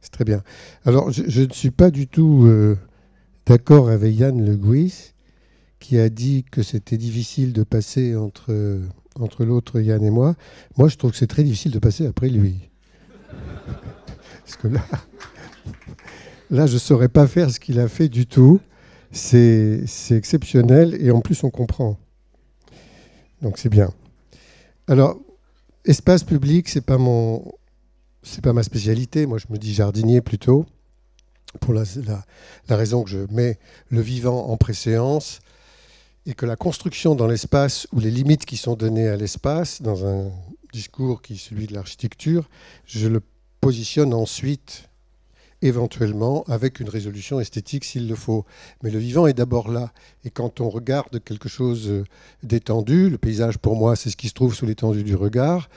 C'est très bien. Alors, je ne suis pas du tout d'accord avec Yann Le Gouis, qui a dit que c'était difficile de passer entre l'autre Yann et moi. Moi, je trouve que c'est très difficile de passer après lui. Parce que là je ne saurais pas faire ce qu'il a fait du tout. C'est exceptionnel et en plus, on comprend. Donc, c'est bien. Alors, espace public, c'est pas ma spécialité. Moi, je me dis jardinier plutôt, pour la raison que je mets le vivant en préséance et que la construction dans l'espace ou les limites qui sont données à l'espace, dans un discours qui est celui de l'architecture, je le positionne ensuite éventuellement avec une résolution esthétique s'il le faut. Mais le vivant est d'abord là. Et quand on regarde quelque chose d'étendu, le paysage pour moi c'est ce qui se trouve sous l'étendue du regard,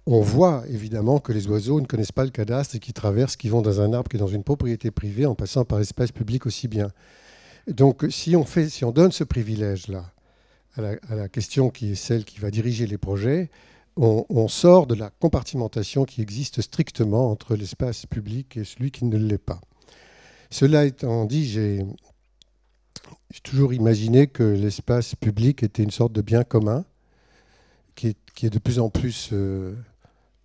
on voit évidemment que les oiseaux ne connaissent pas le cadastre et qui traversent, qui vont dans un arbre qui est dans une propriété privée en passant par l'espace public aussi bien. Donc si on donne ce privilège-là à la question qui est celle qui va diriger les projets, on sort de la compartimentation qui existe strictement entre l'espace public et celui qui ne l'est pas. Cela étant dit, j'ai toujours imaginé que l'espace public était une sorte de bien commun qui est de plus en plus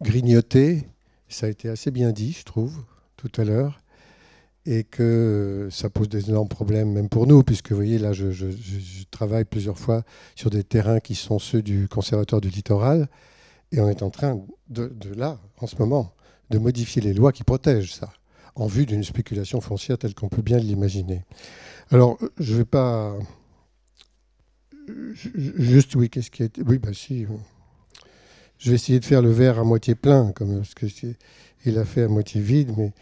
grignoté. Ça a été assez bien dit, je trouve, tout à l'heure. Et que ça pose des énormes problèmes, même pour nous, puisque vous voyez, là, je travaille plusieurs fois sur des terrains qui sont ceux du Conservatoire du littoral, et on est en train là, en ce moment, de modifier les lois qui protègent ça, en vue d'une spéculation foncière telle qu'on peut bien l'imaginer. Alors, je ne vais pas... Juste, oui, qu'est-ce qui a été... Oui, bah si. Je vais essayer de faire le verre à moitié plein, comme ce qu'il a fait à moitié vide, mais...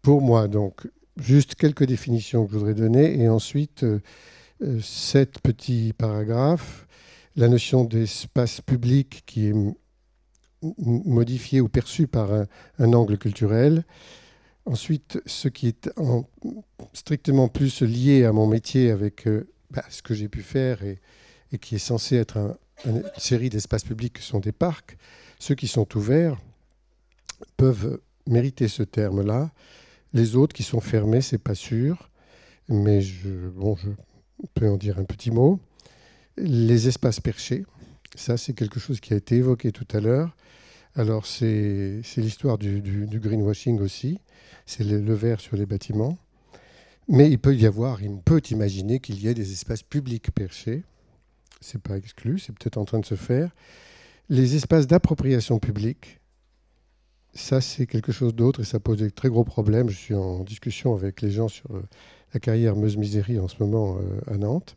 Pour moi, donc, juste quelques définitions que je voudrais donner, et ensuite 7 petits paragraphes. La notion d'espace public qui est modifiée ou perçue par un angle culturel. Ensuite, ce qui est strictement plus lié à mon métier avec ce que j'ai pu faire et qui est censé être une série d'espaces publics qui sont des parcs. Ceux qui sont ouverts peuvent mériter ce terme-là. Les autres qui sont fermés, c'est pas sûr, mais je peux en dire un petit mot. Les espaces perchés, ça c'est quelque chose qui a été évoqué tout à l'heure. Alors c'est l'histoire du greenwashing aussi, c'est le vert sur les bâtiments. Mais on peut imaginer qu'il y ait des espaces publics perchés. C'est pas exclu, c'est peut-être en train de se faire. Les espaces d'appropriation publique, ça, c'est quelque chose d'autre et ça pose de très gros problèmes. Je suis en discussion avec les gens sur la carrière Meuse-Misérie en ce moment à Nantes.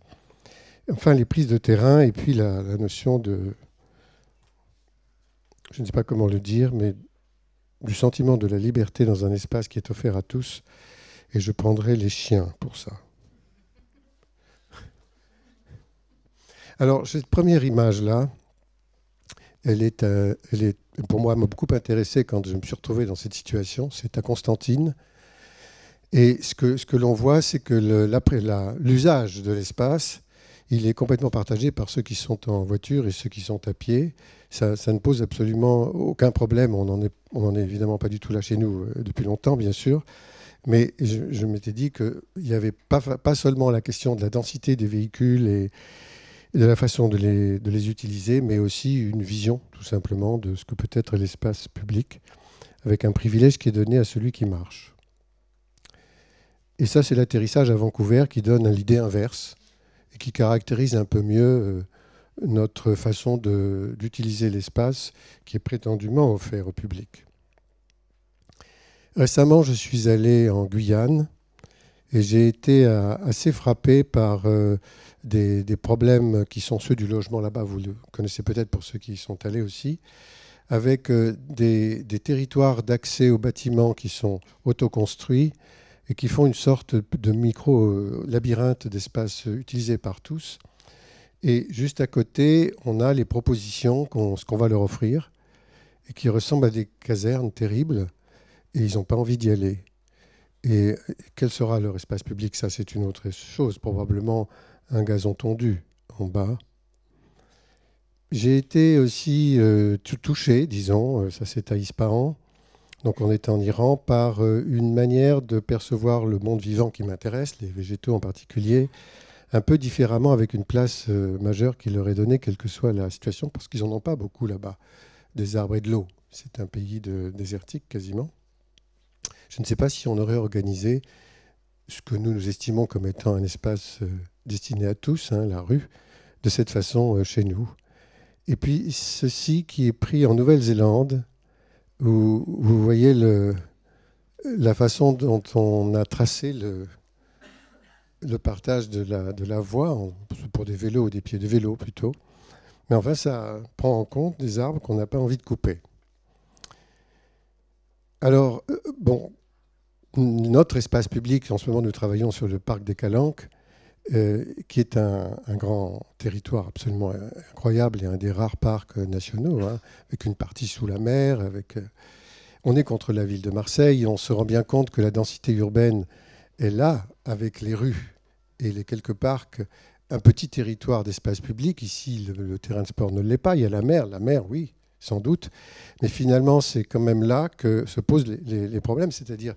Enfin, les prises de terrain et puis la notion de, je ne sais pas comment le dire, mais du sentiment de la liberté dans un espace qui est offert à tous. Et je prendrai les chiens pour ça. Alors, cette première image-là, elle est pour moi, m'a beaucoup intéressé quand je me suis retrouvé dans cette situation. C'est à Constantine. Et ce que l'on voit, c'est que l'usage de l'espace, il est complètement partagé par ceux qui sont en voiture et ceux qui sont à pied. Ça ne pose absolument aucun problème. On n'en est évidemment pas du tout là chez nous depuis longtemps, bien sûr. Mais je m'étais dit qu'il n'y avait pas seulement la question de la densité des véhicules et de la façon de les utiliser, mais aussi une vision, tout simplement, de ce que peut être l'espace public, avec un privilège qui est donné à celui qui marche. Et ça, c'est l'atterrissage à Vancouver qui donne l'idée inverse et qui caractérise un peu mieux notre façon d'utiliser l'espace qui est prétendument offert au public. Récemment, je suis allé en Guyane et j'ai été assez frappé par des problèmes qui sont ceux du logement là-bas. Vous le connaissez peut-être pour ceux qui y sont allés aussi, avec des territoires d'accès aux bâtiments qui sont autoconstruits et qui font une sorte de micro-labyrinthe d'espace utilisé par tous. Et juste à côté, on a les propositions, ce qu'on va leur offrir, et qui ressemblent à des casernes terribles, et ils n'ont pas envie d'y aller. Et quel sera leur espace public? Ça, c'est une autre chose, probablement un gazon tondu en bas. J'ai été aussi tout touché, disons, ça c'est à Ispahan, Donc on est en Iran par une manière de percevoir le monde vivant qui m'intéresse, les végétaux en particulier, un peu différemment, avec une place majeure qui leur est donnée, quelle que soit la situation, parce qu'ils n'en ont pas beaucoup là-bas, des arbres et de l'eau. C'est un pays désertique quasiment. Je ne sais pas si on aurait organisé ce que nous estimons comme étant un espace destiné à tous, hein, la rue, de cette façon chez nous. Et puis ceci qui est pris en Nouvelle-Zélande, où vous voyez la façon dont on a tracé le partage de la voie, pour des vélos ou des pieds de vélo plutôt. Mais enfin, ça prend en compte des arbres qu'on n'a pas envie de couper. Alors, bon, notre espace public, en ce moment nous travaillons sur le parc des Calanques, qui est un grand territoire absolument incroyable et un des rares parcs nationaux, hein, avec une partie sous la mer. On est contre la ville de Marseille, on se rend bien compte que la densité urbaine est là, avec les rues et les quelques parcs, un petit territoire d'espace public. Ici, le terrain de sport ne l'est pas. Il y a la mer, oui, sans doute. Mais finalement, c'est quand même là que se posent les problèmes. C'est-à-dire,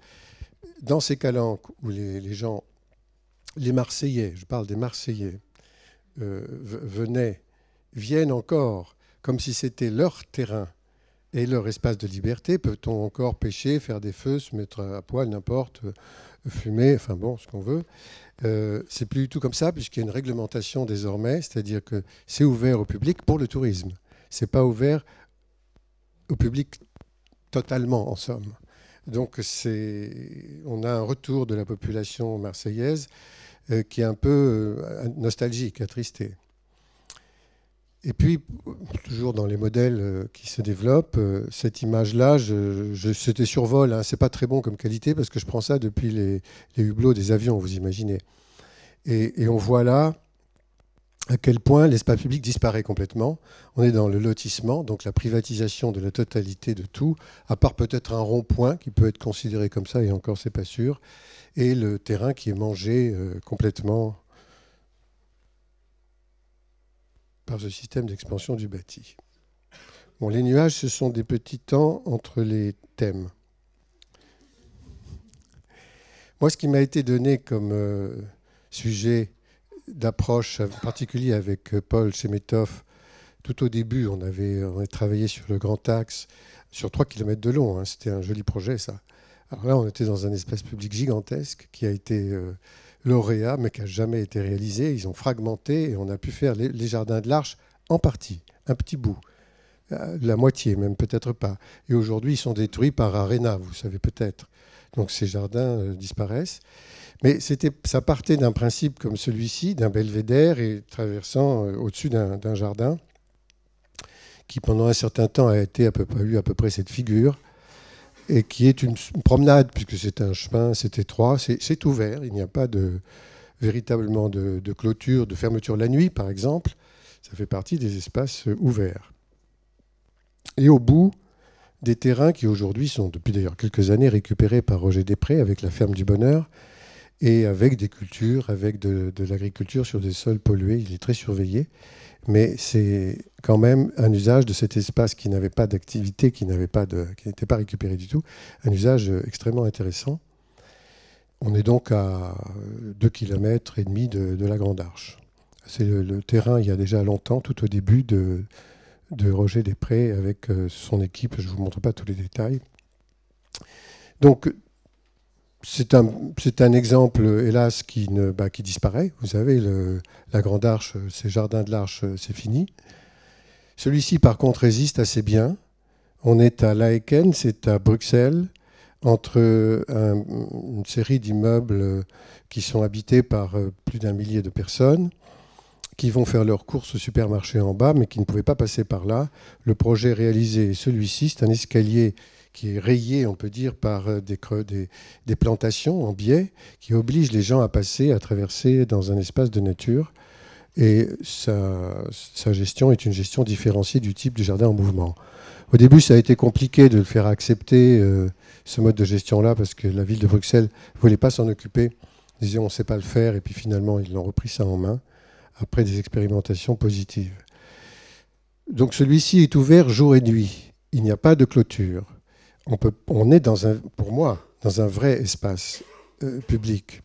dans ces calanques où les gens, les Marseillais, je parle des Marseillais, viennent encore comme si c'était leur terrain et leur espace de liberté. Peut-on encore pêcher, faire des feux, se mettre à poil, n'importe, fumer, enfin bon, ce qu'on veut. C'est plus du tout comme ça, puisqu'il y a une réglementation désormais, c'est-à-dire que c'est ouvert au public pour le tourisme. C'est pas ouvert au public totalement, en somme. Donc on a un retour de la population marseillaise qui est un peu nostalgique, attristé. Et puis, toujours dans les modèles qui se développent, cette image-là, c'était survol, hein, c'est pas très bon comme qualité parce que je prends ça depuis les hublots des avions, vous imaginez. Et on voit là à quel point l'espace public disparaît complètement. On est dans le lotissement, donc la privatisation de la totalité de tout, à part peut-être un rond-point qui peut être considéré comme ça, et encore c'est pas sûr, et le terrain qui est mangé complètement par ce système d'expansion du bâti. Bon, les nuages, ce sont des petits temps entre les thèmes. Moi, ce qui m'a été donné comme sujet d'approche, en particulier avec Paul Chemetov, tout au début, on a travaillé sur le Grand Axe, sur 3 km de long. Hein, c'était un joli projet, ça. Alors là, on était dans un espace public gigantesque qui a été lauréat, mais qui n'a jamais été réalisé. Ils ont fragmenté et on a pu faire les jardins de l'Arche en partie, un petit bout, la moitié, même peut-être pas. Et aujourd'hui, ils sont détruits par Arena, vous savez peut-être. Donc ces jardins disparaissent. Mais ça partait d'un principe comme celui-ci, d'un belvédère, et traversant au-dessus d'un jardin, qui pendant un certain temps a eu à peu près cette figure, et qui est une promenade, puisque c'est un chemin, c'est étroit, c'est ouvert, il n'y a pas véritablement de clôture, de fermeture la nuit, par exemple. Ça fait partie des espaces ouverts. Et au bout, des terrains qui aujourd'hui sont, depuis d'ailleurs quelques années, récupérés par Roger Després avec la ferme du Bonheur, et avec des cultures, avec de l'agriculture sur des sols pollués. Il est très surveillé, mais c'est quand même un usage de cet espace qui n'avait pas d'activité, qui n'était pas récupéré du tout, un usage extrêmement intéressant. On est donc à 2,5 km de la Grande Arche. C'est le terrain, il y a déjà longtemps, tout au début de Roger Després avec son équipe. Je ne vous montre pas tous les détails. Donc, c'est un exemple, hélas, qui disparaît. Vous savez, la Grande Arche, ces jardins de l'Arche, c'est fini. Celui-ci, par contre, résiste assez bien. On est à Laeken, c'est à Bruxelles, entre une série d'immeubles qui sont habités par plus d'1 millier de personnes, qui vont faire leurs courses au supermarché en bas, mais qui ne pouvaient pas passer par là. Le projet réalisé est celui-ci, c'est un escalier qui est rayé, on peut dire, par des plantations en biais, qui obligent les gens à passer, à traverser dans un espace de nature. Et sa gestion est une gestion différenciée du type du jardin en mouvement. Au début, ça a été compliqué de le faire accepter, ce mode de gestion-là, parce que la ville de Bruxelles ne voulait pas s'en occuper. Ils disaient on ne sait pas le faire, et puis finalement, ils l'ont repris ça en main, après des expérimentations positives. Donc celui-ci est ouvert jour et nuit. Il n'y a pas de clôture. on est, pour moi, dans un vrai espace public,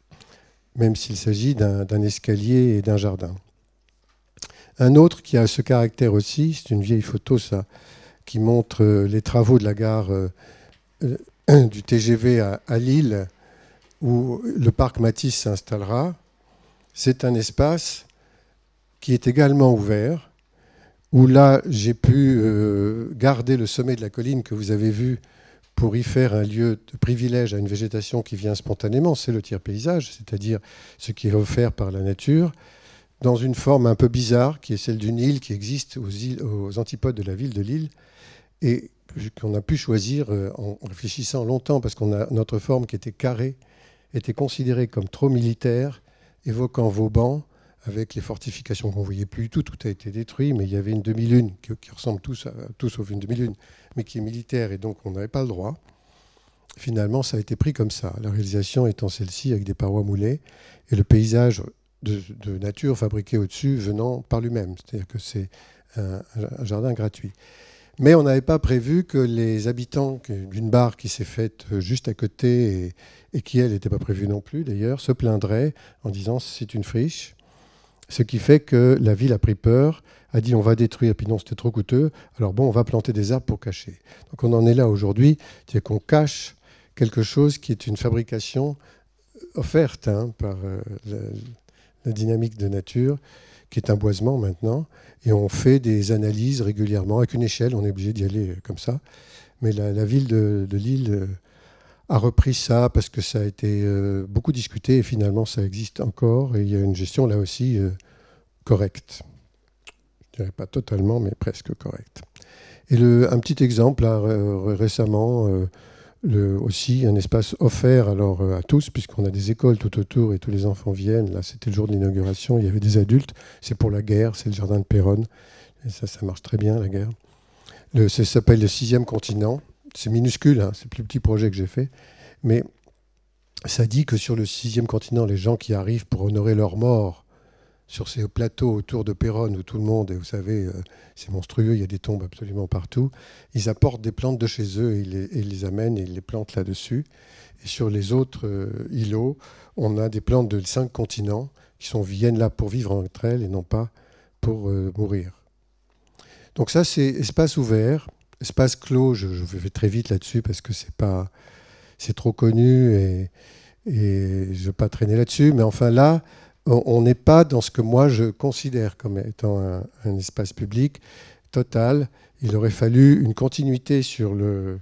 même s'il s'agit d'un escalier et d'un jardin. Un autre qui a ce caractère aussi, c'est une vieille photo, ça, qui montre les travaux de la gare du TGV à Lille, où le parc Matisse s'installera. C'est un espace qui est également ouvert, où là, j'ai pu garder le sommet de la colline que vous avez vu pour y faire un lieu de privilège à une végétation qui vient spontanément. C'est le tiers-paysage, c'est-à-dire ce qui est offert par la nature, dans une forme un peu bizarre, qui est celle d'une île qui existe aux antipodes de la ville de Lille, et qu'on a pu choisir en réfléchissant longtemps, parce qu'on a notre forme qui était carrée, était considérée comme trop militaire, évoquant Vauban, avec les fortifications qu'on ne voyait plus du tout. Tout a été détruit, mais il y avait une demi-lune qui ressemble tout sauf une demi-lune, mais qui est militaire, et donc on n'avait pas le droit. Finalement, ça a été pris comme ça, la réalisation étant celle-ci, avec des parois moulées, et le paysage de nature fabriqué au-dessus venant par lui-même. C'est-à-dire que c'est un jardin gratuit. Mais on n'avait pas prévu que les habitants d'une barre qui s'est faite juste à côté et qui, elle, n'était pas prévue non plus d'ailleurs, se plaindraient en disant c'est une friche. Ce qui fait que la ville a pris peur, a dit on va détruire, puis non, c'était trop coûteux. Alors bon, on va planter des arbres pour cacher. Donc on en est là aujourd'hui, c'est qu'on cache quelque chose qui est une fabrication offerte par la dynamique de nature, qui est un boisement maintenant. Et on fait des analyses régulièrement, avec une échelle, on est obligé d'y aller comme ça. Mais la ville de Lille a repris ça parce que ça a été beaucoup discuté et finalement ça existe encore. Et il y a une gestion là aussi correcte. Je ne dirais pas totalement, mais presque correcte. Et un petit exemple, là, récemment, aussi un espace offert alors, à tous, puisqu'on a des écoles tout autour et tous les enfants viennent. Là, c'était le jour de l'inauguration, il y avait des adultes. C'est pour la guerre, c'est le jardin de Péronne. Et ça marche très bien, la guerre. Ça s'appelle le 6e continent. C'est minuscule, hein, c'est le plus petit projet que j'ai fait. Mais ça dit que sur le 6e continent, les gens qui arrivent pour honorer leur mort sur ces plateaux autour de Péronne où tout le monde, et vous savez, c'est monstrueux, il y a des tombes absolument partout, ils apportent des plantes de chez eux et ils les amènent et ils les plantent là-dessus. Et sur les autres îlots, on a des plantes de 5 continents qui viennent là pour vivre entre elles et non pas pour mourir. Donc ça, c'est espace ouvert. Espace clos, je vais très vite là-dessus parce que c'est trop connu et je ne veux pas traîner là-dessus. Mais enfin là, on n'est pas dans ce que moi je considère comme étant un espace public total. Il aurait fallu une continuité sur le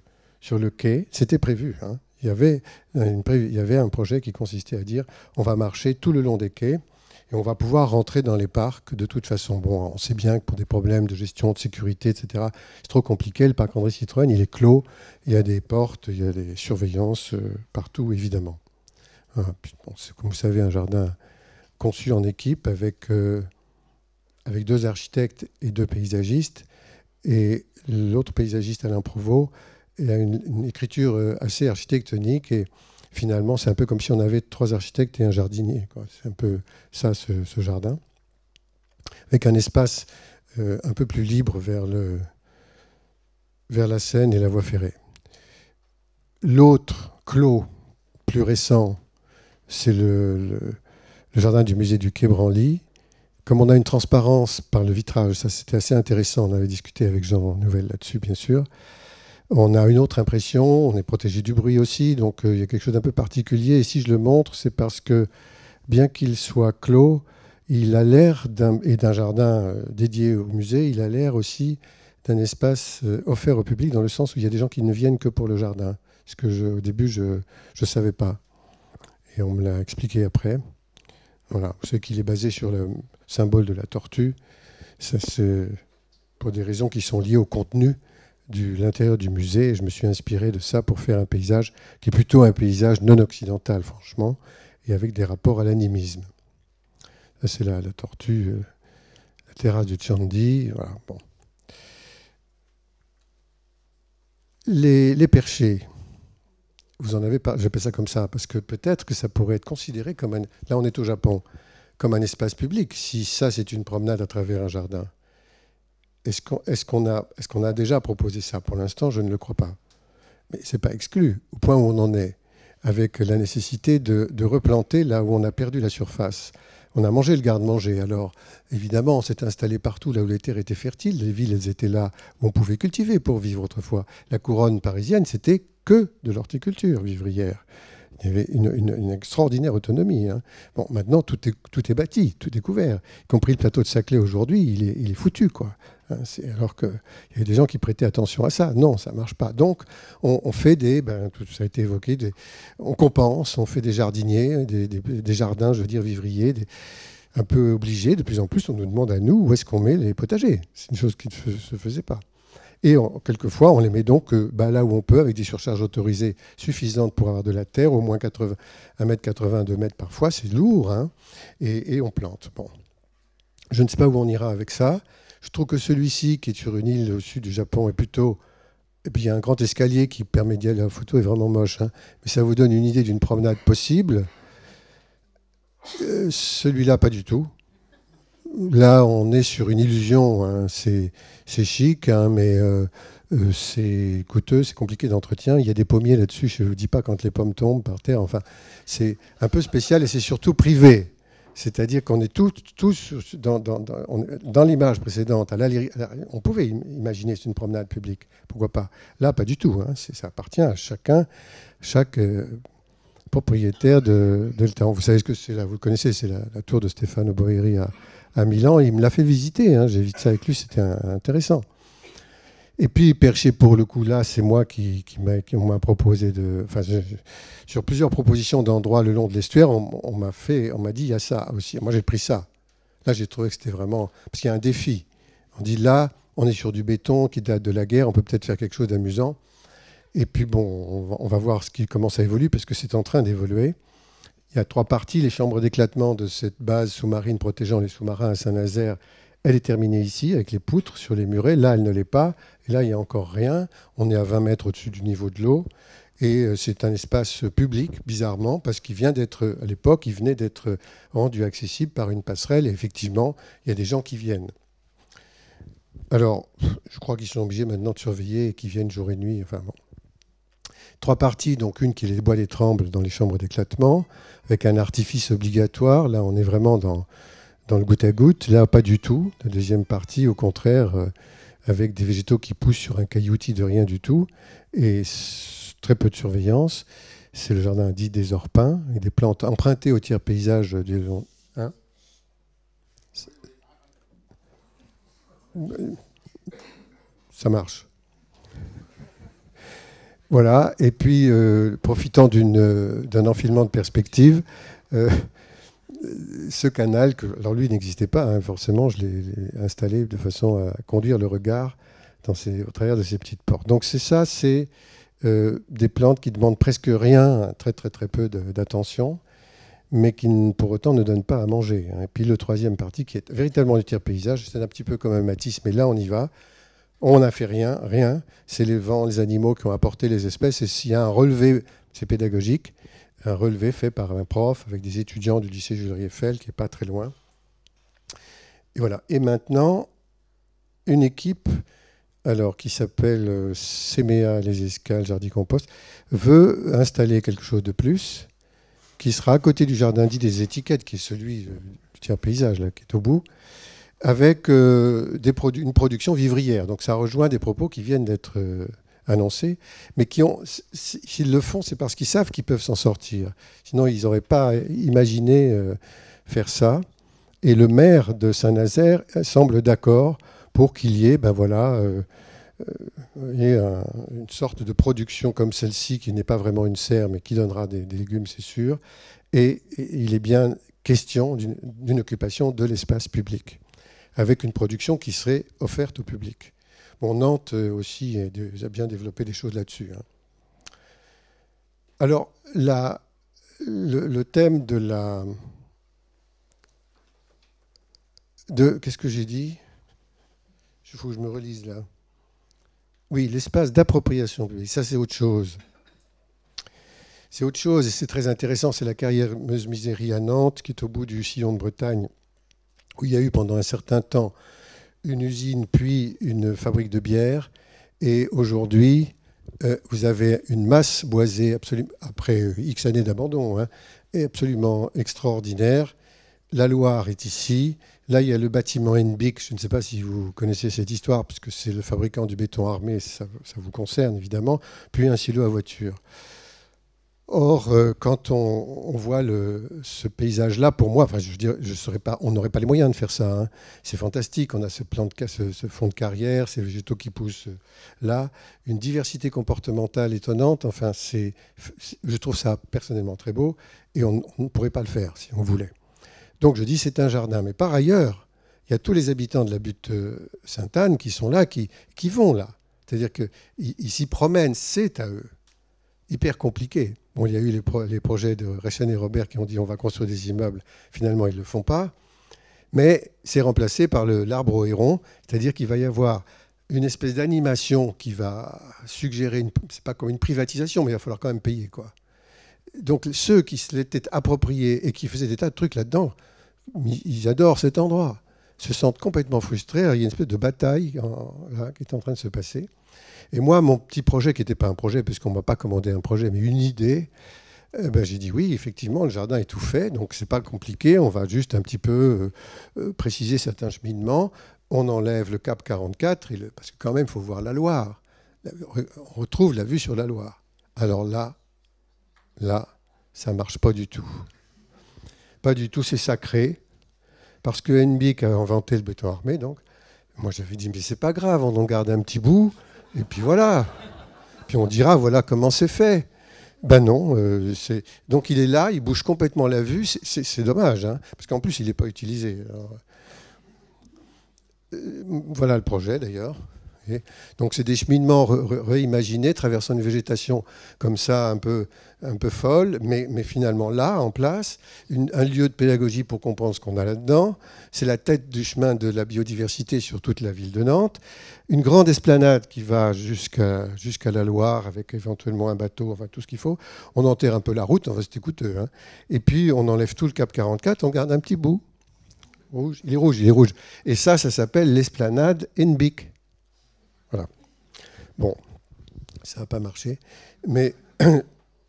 quai. C'était prévu. Hein. Il y avait un projet qui consistait à dire on va marcher tout le long des quais et on va pouvoir rentrer dans les parcs de toute façon. Bon, on sait bien que pour des problèmes de gestion, de sécurité, etc., c'est trop compliqué. Le parc André Citroën, il est clos. Il y a des portes, il y a des surveillances partout, évidemment. Voilà. Puis, bon, c'est, comme vous savez, un jardin conçu en équipe avec 2 architectes et 2 paysagistes. Et l'autre paysagiste, Alain Prouveau, a une écriture assez architectonique. Et finalement, c'est un peu comme si on avait 3 architectes et un jardinier, quoi. C'est un peu ça, ce jardin. Avec un espace un peu plus libre vers la Seine et la voie ferrée. L'autre clos, plus récent, c'est le jardin du musée du Quai Branly. Comme on a une transparence par le vitrage, ça c'était assez intéressant, on avait discuté avec Jean Nouvel là-dessus, bien sûr. On a une autre impression, on est protégé du bruit aussi, donc il y a quelque chose d'un peu particulier. Et si je le montre, c'est parce que, bien qu'il soit clos, il a l'air d'un jardin dédié au musée, il a l'air aussi d'un espace offert au public, dans le sens où il y a des gens qui ne viennent que pour le jardin. Ce que au début, je ne savais pas. Et on me l'a expliqué après. Voilà. Vous savez qu'il est basé sur le symbole de la tortue. Ça, c'est pour des raisons qui sont liées au contenu de l'intérieur du musée. Et je me suis inspiré de ça pour faire un paysage qui est plutôt un paysage non occidental, franchement, et avec des rapports à l'animisme. Ça, c'est la tortue, la terrasse du Tchandi. Voilà. Bon. Les perchés, vous en avez pas, j'appelle ça comme ça, parce que peut-être que ça pourrait être considéré comme un... Là, on est au Japon, comme un espace public, si ça, c'est une promenade à travers un jardin. Est-ce qu'on a déjà proposé ça? Pour l'instant, je ne le crois pas. Mais ce n'est pas exclu, au point où on en est, avec la nécessité de replanter là où on a perdu la surface. On a mangé le garde-manger. Alors, évidemment, on s'est installé partout là où les terres étaient fertiles. Les villes, elles étaient là où on pouvait cultiver pour vivre autrefois. La couronne parisienne, c'était que de l'horticulture vivrière. Il y avait une extraordinaire autonomie. Hein. Bon, maintenant, tout est bâti, tout est couvert. Y compris le plateau de Saclay aujourd'hui, il est foutu, quoi. Hein, alors qu'il y avait des gens qui prêtaient attention à ça. Non, ça ne marche pas. Donc, on fait tout ça a été évoqué, on compense, on fait des jardiniers, des jardins, je veux dire, vivriers, un peu obligés. De plus en plus, on nous demande à nous où est-ce qu'on met les potagers. C'est une chose qui ne se faisait pas. Et quelquefois, on les met donc là où on peut, avec des surcharges autorisées suffisantes pour avoir de la terre, au moins 1,80 m, 2 m parfois, c'est lourd, hein, et on plante. Bon. Je ne sais pas où on ira avec ça. Je trouve que celui-ci, qui est sur une île au sud du Japon, est plutôt... Et puis il y a un grand escalier qui permet d'y aller. La photo est vraiment moche, hein, mais ça vous donne une idée d'une promenade possible. Celui-là, pas du tout. Là, on est sur une illusion. Hein. C'est chic, hein, mais c'est coûteux, c'est compliqué d'entretien. Il y a des pommiers là-dessus. Je ne vous dis pas quand les pommes tombent par terre. Enfin, c'est un peu spécial et c'est surtout privé. C'est-à-dire qu'on est tous dans l'image précédente. On pouvait imaginer c'est une promenade publique. Pourquoi pas? Là, pas du tout. Hein. Ça appartient à chaque propriétaire de le terrain. Vous savez ce que c'est là? Vous le connaissez, c'est la tour de Stefano Boeri à Milan. Il me l'a fait visiter. Hein. J'ai visité ça avec lui, c'était intéressant. Et puis, perché pour le coup, là, c'est moi on m'a proposé sur plusieurs propositions d'endroits le long de l'estuaire, on m'a dit, il y a ça aussi. Moi, j'ai pris ça. Là, j'ai trouvé que c'était vraiment... Parce qu'il y a un défi. On dit, là, on est sur du béton qui date de la guerre, on peut peut-être faire quelque chose d'amusant. Et puis, bon, on va voir comment ça évolue, parce que c'est en train d'évoluer. Il y a 3 parties. Les chambres d'éclatement de cette base sous-marine protégeant les sous-marins à Saint-Nazaire, elle est terminée ici, avec les poutres sur les murets. Là, elle ne l'est pas. Et là, il n'y a encore rien. On est à 20 mètres au-dessus du niveau de l'eau. Et c'est un espace public, bizarrement, parce qu'il vient d'être, à l'époque, il venait d'être rendu accessible par une passerelle. Et effectivement, il y a des gens qui viennent. Alors, je crois qu'ils sont obligés maintenant de surveiller et qu'ils viennent jour et nuit. Enfin, bon. 3 parties, donc une qui est les bois des trembles dans les chambres d'éclatement, avec un artifice obligatoire. Là, on est vraiment dans le goutte à goutte. Là, pas du tout. La deuxième partie, au contraire, avec des végétaux qui poussent sur un cailloutis de rien du tout, et très peu de surveillance. C'est le jardin dit des Orpins, avec des plantes empruntées au tiers-paysage du... Hein, ça marche. Voilà, et puis, profitant d'un enfilement de perspective, ce canal, alors lui n'existait pas, hein, forcément, je l'ai installé de façon à conduire le regard au travers de ces petites portes. Donc c'est ça, c'est des plantes qui demandent presque rien, très très très peu d'attention, mais qui pour autant ne donnent pas à manger. Hein. Et puis le troisième partie, qui est véritablement le tiers-paysage, c'est un petit peu comme un Matisse, mais là on y va. On n'a fait rien. C'est les vents, les animaux qui ont apporté les espèces. Et s'il y a un relevé, c'est pédagogique, un relevé fait par un prof avec des étudiants du lycée Jules Rieffel, qui n'est pas très loin. Et voilà. Et maintenant, une équipe qui s'appelle Séméa Les Escales Jardin Compost, veut installer quelque chose de plus, qui sera à côté du jardin dit des étiquettes, qui est celui du tiers-paysage, là, qui est au bout, avec une production vivrière. Donc ça rejoint des propos qui viennent d'être annoncés, mais s'ils le font, c'est parce qu'ils savent qu'ils peuvent s'en sortir. Sinon, ils n'auraient pas imaginé faire ça. Et le maire de Saint-Nazaire semble d'accord pour qu'il y ait, une sorte de production comme celle-ci, qui n'est pas vraiment une serre, mais qui donnera des légumes, c'est sûr. Et il est bien question d'une occupation de l'espace public, avec une production qui serait offerte au public. Bon, Nantes aussi a bien développé des choses là-dessus. Hein. Alors, le thème qu'est-ce que j'ai dit? Il faut que je me relise là. Oui, l'espace d'appropriation publique, ça c'est autre chose. C'est autre chose et c'est très intéressant. C'est la carrière Meuse-Misérie à Nantes, qui est au bout du sillon de Bretagne, où il y a eu pendant un certain temps une usine, puis une fabrique de bière. Et aujourd'hui, vous avez une masse boisée, après X années d'abandon, hein, et absolument extraordinaire. La Loire est ici. Là, il y a le bâtiment NBIC. Je ne sais pas si vous connaissez cette histoire, parce que c'est le fabricant du béton armé, ça vous concerne évidemment, puis un silo à voiture. Or, quand on voit ce paysage-là, pour moi, enfin, je veux dire, on n'aurait pas les moyens de faire ça. Hein. C'est fantastique. On a ce fond de carrière, ces végétaux qui poussent là, une diversité comportementale étonnante. Enfin, je trouve ça personnellement très beau, et on ne pourrait pas le faire si on voulait. Donc, je dis c'est un jardin. Mais par ailleurs, il y a tous les habitants de la butte Sainte-Anne qui sont là, qui vont là. C'est-à-dire qu'ils s'y promènent. C'est à eux. Hyper compliqué. Bon, il y a eu les projets de Rechen et Robert qui ont dit on va construire des immeubles. Finalement, ils ne le font pas. Mais c'est remplacé par l'arbre au héron, c'est-à-dire qu'il va y avoir une espèce d'animation qui va suggérer, c'est pas comme une privatisation, mais il va falloir quand même payer, quoi. Donc ceux qui se l'étaient appropriés et qui faisaient des tas de trucs là-dedans, ils adorent cet endroit, se sentent complètement frustrés. Alors, il y a une espèce de bataille là, qui est en train de se passer. Et moi, mon petit projet, qui n'était pas un projet, puisqu'on ne m'a pas commandé un projet, mais une idée, j'ai dit oui, effectivement, le jardin est tout fait, donc ce n'est pas compliqué, on va juste un petit peu préciser certains cheminements. On enlève le cap 44, parce que quand même, il faut voir la Loire. On retrouve la vue sur la Loire. Alors là, ça ne marche pas du tout. Pas du tout, c'est sacré, parce que NBIC a inventé le béton armé, donc moi j'avais dit, mais c'est pas grave, on en garde un petit bout, et puis voilà. Puis on dira, voilà comment c'est fait. Ben non, donc il est là, il bouge complètement la vue, c'est dommage, hein, parce qu'en plus il n'est pas utilisé. Alors, voilà le projet d'ailleurs. Donc c'est des cheminements réimaginés, traversant une végétation comme ça, un peu folle, mais finalement là, en place, un lieu de pédagogie pour comprendre ce qu'on a là-dedans. C'est la tête du chemin de la biodiversité sur toute la ville de Nantes. Une grande esplanade qui va jusqu'à la Loire, avec éventuellement un bateau, enfin tout ce qu'il faut. On enterre un peu la route, on va se écouter, hein. Et puis on enlève tout le cap 44, on garde un petit bout. Rouge, il est rouge, il est rouge. Et ça s'appelle l'esplanade NBIC. Voilà. Bon, ça n'a pas marché. Mais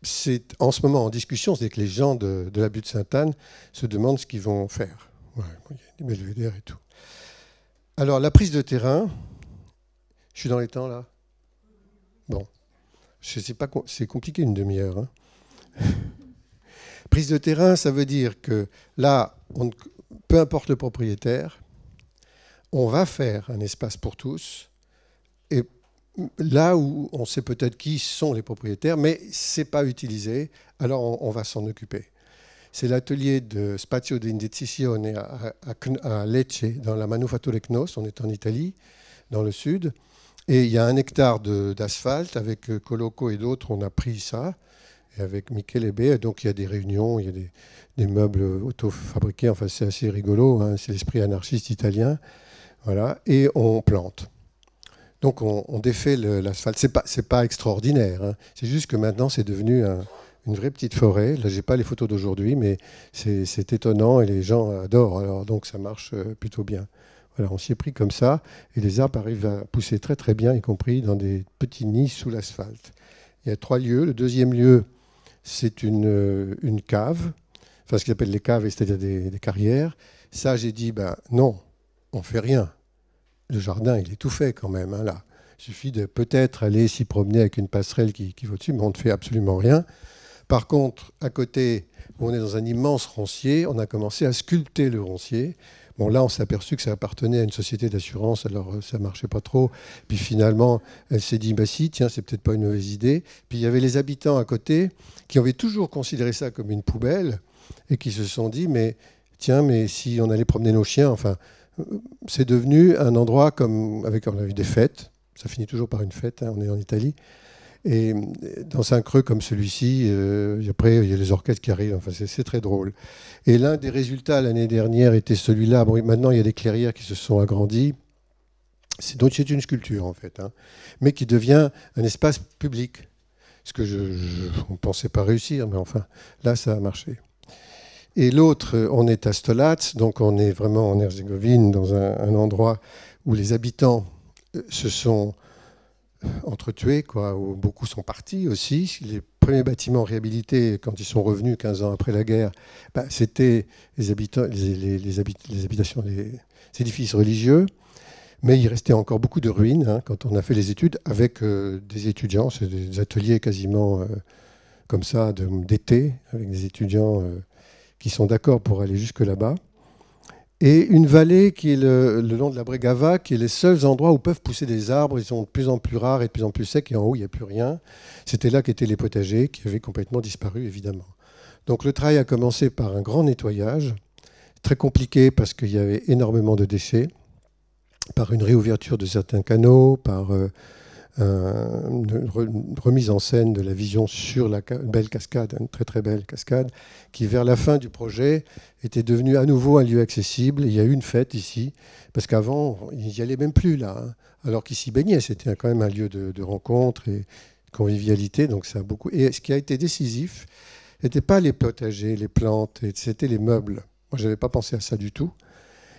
c'est en ce moment en discussion, c'est que les gens de la butte Sainte-Anne se demandent ce qu'ils vont faire. Ouais, il y a des belvédères et tout. Alors, la prise de terrain, je suis dans les temps là. Bon, je sais pas, c'est compliqué une demi-heure. Hein. Prise de terrain, ça veut dire que là, peu importe le propriétaire, on va faire un espace pour tous. Et là où on sait peut-être qui sont les propriétaires, mais ce n'est pas utilisé, alors on va s'en occuper. C'est l'atelier de Spazio di Indecisione à Lecce, dans la Manufacture Knos, on est en Italie, dans le sud. Et il y a 1 hectare d'asphalte, avec Coloco et d'autres, on a pris ça, et avec Michele B. Donc il y a des réunions, il y a des meubles auto-fabriqués, enfin c'est assez rigolo, hein, c'est l'esprit anarchiste italien. Voilà, et on plante. Donc on défait l'asphalte. C'est pas extraordinaire, hein. C'est juste que maintenant c'est devenu une vraie petite forêt. Là, j'ai pas les photos d'aujourd'hui, mais c'est étonnant et les gens adorent. Alors donc ça marche plutôt bien. Voilà, on s'y est pris comme ça et les arbres arrivent à pousser très très bien, y compris dans des petits nids sous l'asphalte. Il y a 3 lieux. Le deuxième lieu, c'est une cave, enfin ce qu'ils appellent les caves, c'est-à-dire des carrières. Ça, j'ai dit, non, on fait rien. Le jardin, il est tout fait quand même, hein, là. Il suffit de peut-être aller s'y promener avec une passerelle qui va au-dessus, mais on ne fait absolument rien. Par contre, à côté, où on est dans un immense roncier, on a commencé à sculpter le roncier. Bon, là, on s'est aperçu que ça appartenait à une société d'assurance, alors ça ne marchait pas trop. Puis finalement, elle s'est dit, si, tiens, c'est peut-être pas une mauvaise idée. Puis il y avait les habitants à côté qui avaient toujours considéré ça comme une poubelle et qui se sont dit, mais si on allait promener nos chiens, enfin... C'est devenu un endroit on a eu des fêtes, ça finit toujours par une fête, hein, on est en Italie, et dans un creux comme celui-ci, après il y a les orchestres qui arrivent, enfin c'est très drôle. Et l'un des résultats l'année dernière était celui-là, bon, maintenant il y a des clairières qui se sont agrandies, c'est une sculpture en fait, hein, mais qui devient un espace public, ce que on ne pensait pas réussir, mais enfin là ça a marché. Et l'autre, on est à Stolac, donc on est vraiment en Herzégovine, dans un endroit où les habitants se sont entretués, quoi, où beaucoup sont partis aussi. Les premiers bâtiments réhabilités, quand ils sont revenus 15 ans après la guerre, bah, c'était les habitations, les édifices religieux. Mais il restait encore beaucoup de ruines hein, quand on a fait les études avec des étudiants. C'est des ateliers quasiment comme ça d'été, avec des étudiants qui sont d'accord pour aller jusque là-bas. Et une vallée qui est le long de la Bregava, qui est les seuls endroits où peuvent pousser des arbres. Ils sont de plus en plus rares et de plus en plus secs. Et en haut, il n'y a plus rien. C'était là qu'étaient les potagers, qui avaient complètement disparu, évidemment. Donc le travail a commencé par un grand nettoyage, très compliqué parce qu'il y avait énormément de déchets, par une réouverture de certains canaux, par une remise en scène de la vision sur la belle cascade, une très très belle cascade, qui vers la fin du projet était devenue à nouveau un lieu accessible. Il y a eu une fête ici, parce qu'avant, il n'y allait même plus là, hein, alors qu'ils s'y baignaient. C'était quand même un lieu de rencontre et de convivialité. Donc ça a beaucoup... Et ce qui a été décisif, n'était pas les potagers, les plantes, c'était les meubles. Moi, je n'avais pas pensé à ça du tout.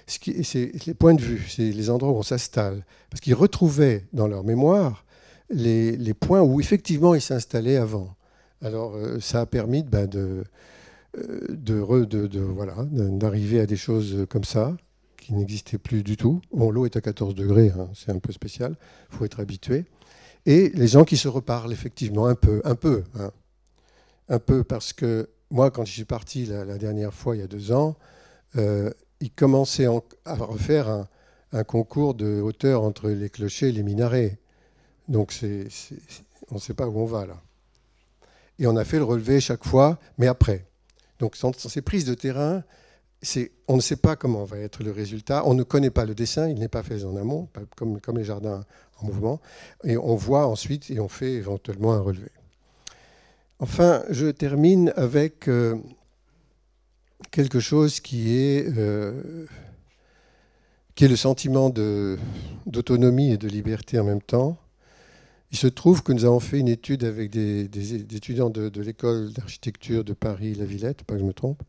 C'est les points de vue, c'est les endroits où on s'installe. Parce qu'ils retrouvaient dans leur mémoire les points où effectivement ils s'installaient avant. Alors ça a permis voilà, d'arriver à des choses comme ça, qui n'existaient plus du tout. Bon, l'eau est à 14 degrés, hein, c'est un peu spécial, il faut être habitué. Et les gens qui se reparlent effectivement un peu, hein, un peu parce que moi, quand je suis parti la dernière fois, il y a 2 ans, ils commençaient à refaire un concours de hauteur entre les clochers et les minarets. Donc on ne sait pas où on va là. Et on a fait le relevé chaque fois, mais après. Donc dans ces prises de terrain, on ne sait pas comment va être le résultat. On ne connaît pas le dessin, il n'est pas fait en amont, comme les jardins en mouvement. Et on voit ensuite et on fait éventuellement un relevé. Enfin, je termine avec quelque chose qui est le sentiment d'autonomie et de liberté en même temps. Il se trouve que nous avons fait une étude avec des étudiants de l'école d'architecture de Paris-La Villette, pas que je me trompe,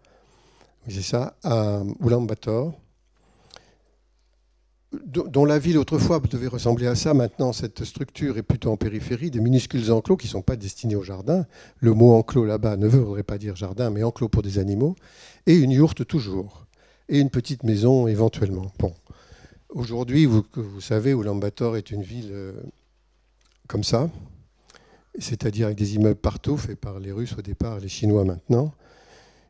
c'est ça, à Oulan-Bator, dont la ville autrefois devait ressembler à ça. Maintenant, cette structure est plutôt en périphérie, des minuscules enclos qui ne sont pas destinés au jardin. Le mot enclos là-bas ne voudrait pas dire jardin, mais enclos pour des animaux. Et une yourte toujours. Et une petite maison éventuellement. Bon. Aujourd'hui, vous savez, Oulan-Bator est une ville comme ça, c'est-à-dire avec des immeubles partout, faits par les Russes au départ, les Chinois maintenant,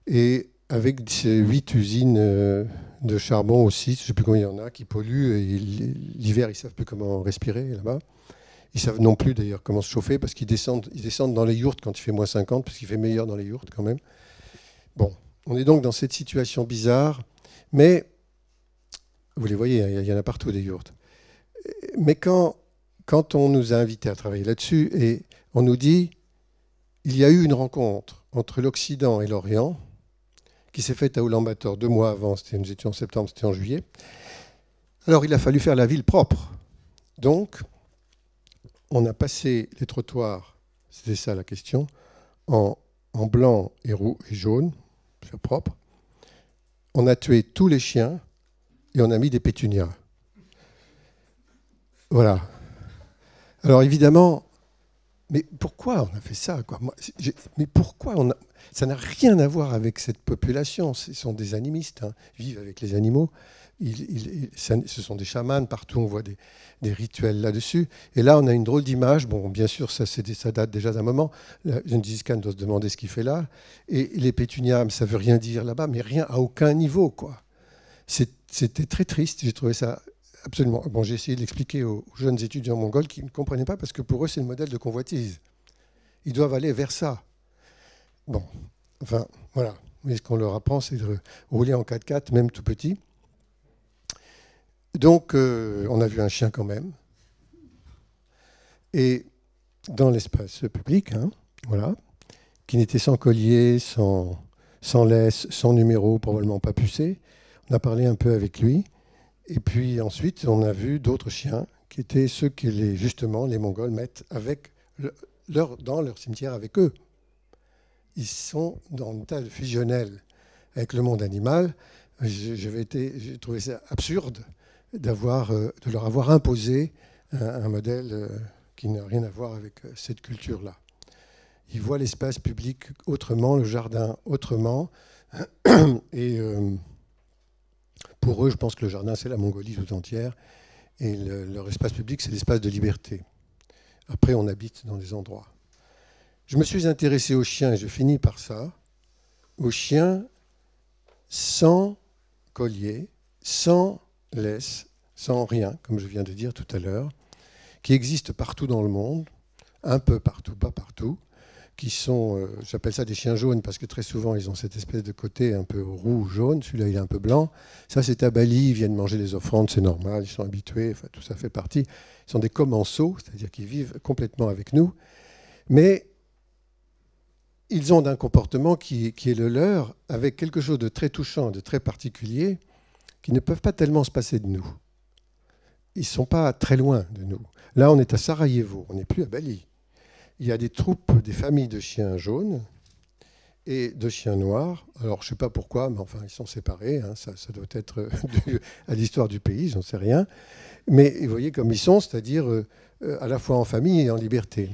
et avec ces 8 usines de charbon aussi, je ne sais plus combien il y en a, qui polluent, et l'hiver, ils ne savent plus comment respirer là-bas. Ils ne savent non plus d'ailleurs comment se chauffer, parce qu'ils descendent dans les yourtes quand il fait moins 50, parce qu'il fait meilleur dans les yourtes quand même. Bon, on est donc dans cette situation bizarre, mais vous les voyez, il y en a partout des yourtes. Mais quand on nous a invités à travailler là-dessus, et on nous dit, il y a eu une rencontre entre l'Occident et l'Orient, qui s'est faite à Oulan-Bator 2 mois avant, nous étions en septembre, c'était en juillet. Alors il a fallu faire la ville propre. Donc, on a passé les trottoirs, c'était ça la question, en blanc et roux et jaune, faire propre. On a tué tous les chiens et on a mis des pétunias. Voilà. Alors évidemment, mais pourquoi on a fait ça, quoi ? Mais pourquoi ça n'a rien à voir avec cette population. Ce sont des animistes, hein. Ils vivent avec les animaux. Ce sont des chamans. Partout, on voit des rituels là-dessus. Et là, on a une drôle d'image. Bon, bien sûr, ça date déjà d'un moment. Gengis Khan doit se demander ce qu'il fait là. Et les pétunias, ça ne veut rien dire là-bas, mais rien à aucun niveau, quoi. C'était très triste. J'ai trouvé ça absolument. Bon, j'ai essayé de l'expliquer aux jeunes étudiants mongols qui ne comprenaient pas parce que pour eux, c'est le modèle de convoitise. Ils doivent aller vers ça. Bon, enfin, voilà. Mais ce qu'on leur apprend, c'est de rouler en 4x4, même tout petit. Donc, on a vu un chien quand même. Et dans l'espace public, hein, voilà, qui n'était sans collier, sans laisse, sans numéro, probablement pas pucé. On a parlé un peu avec lui. Et puis ensuite, on a vu d'autres chiens qui étaient ceux que justement les Mongols mettent dans leur cimetière avec eux. Ils sont dans un tas de fusionnel avec le monde animal. J'ai trouvé ça absurde de leur avoir imposé un modèle qui n'a rien à voir avec cette culture-là. Ils voient l'espace public autrement, le jardin autrement. Et pour eux, je pense que le jardin, c'est la Mongolie tout entière. Et leur espace public, c'est l'espace de liberté. Après, on habite dans des endroits. Je me suis intéressé aux chiens, et je finis par ça, aux chiens sans collier, sans laisse, sans rien, comme je viens de dire tout à l'heure, qui existent partout dans le monde, un peu partout, pas partout, qui sont, j'appelle ça des chiens jaunes, parce que très souvent, ils ont cette espèce de côté un peu roux ou jaune. Celui-là, il est un peu blanc. Ça, c'est à Bali. Ils viennent manger les offrandes, c'est normal. Ils sont habitués. Enfin, tout ça fait partie. Ils sont des commensaux, c'est-à-dire qu'ils vivent complètement avec nous. Mais ils ont un comportement qui est le leur, avec quelque chose de très touchant, de très particulier, qui ne peuvent pas tellement se passer de nous. Ils ne sont pas très loin de nous. Là, on est à Sarajevo. On n'est plus à Bali. Il y a des troupes, des familles de chiens jaunes et de chiens noirs. Alors, je ne sais pas pourquoi, mais enfin, ils sont séparés. Hein. Ça doit être dû à l'histoire du pays, j'en sais rien. Mais vous voyez comme ils sont, c'est-à-dire à la fois en famille et en liberté.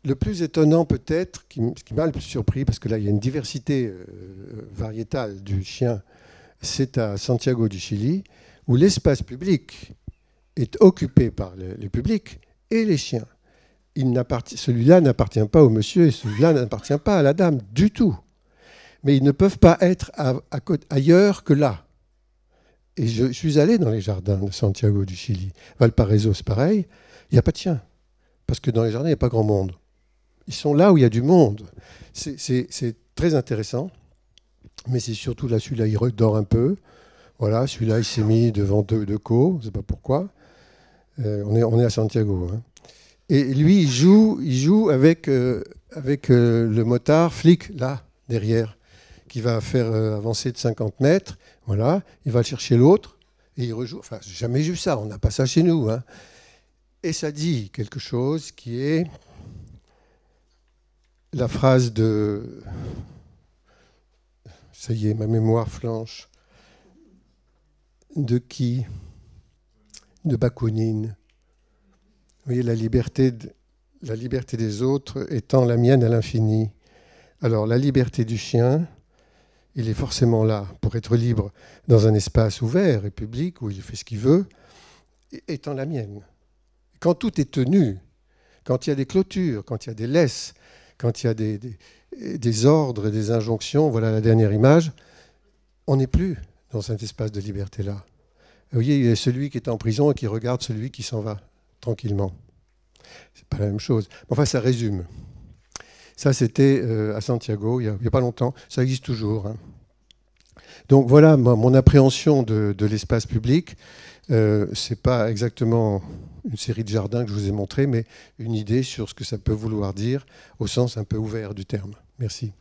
Le plus étonnant peut-être, ce qui m'a le plus surpris, parce que là, il y a une diversité variétale du chien, c'est à Santiago du Chili, où l'espace public est occupé par les publics et les chiens. Celui-là n'appartient pas au monsieur et celui-là n'appartient pas à la dame du tout. Mais ils ne peuvent pas être ailleurs que là. Et je suis allé dans les jardins de Santiago du Chili. Valparaiso, c'est pareil. Il n'y a pas de chiens. Parce que dans les jardins, il n'y a pas grand monde. Ils sont là où il y a du monde. C'est très intéressant. Mais c'est surtout là, celui-là, il dort un peu. Voilà, celui-là, il s'est mis devant deux co. Je ne sais pas pourquoi. On est à Santiago, hein. Et lui, il joue avec le motard flic, là, derrière, qui va faire avancer de 50 mètres. Voilà, il va chercher l'autre et il rejoue. Enfin, j'ai jamais vu ça, on n'a pas ça chez nous, hein. Et ça dit quelque chose qui est la phrase de... Ça y est, ma mémoire flanche. De qui? De Bakounine. Vous voyez, la liberté des autres étant la mienne à l'infini. Alors, la liberté du chien, il est forcément là pour être libre dans un espace ouvert et public où il fait ce qu'il veut, étant la mienne. Quand tout est tenu, quand il y a des clôtures, quand il y a des laisses, quand il y a des ordres et des injonctions, voilà la dernière image, on n'est plus dans cet espace de liberté-là. Vous voyez, il y a celui qui est en prison et qui regarde celui qui s'en va tranquillement. C'est pas la même chose. Enfin, ça résume. Ça, c'était à Santiago, il n'y a pas longtemps. Ça existe toujours, hein. Donc voilà mon appréhension de l'espace public. Ce n'est pas exactement une série de jardins que je vous ai montré, mais une idée sur ce que ça peut vouloir dire au sens un peu ouvert du terme. Merci.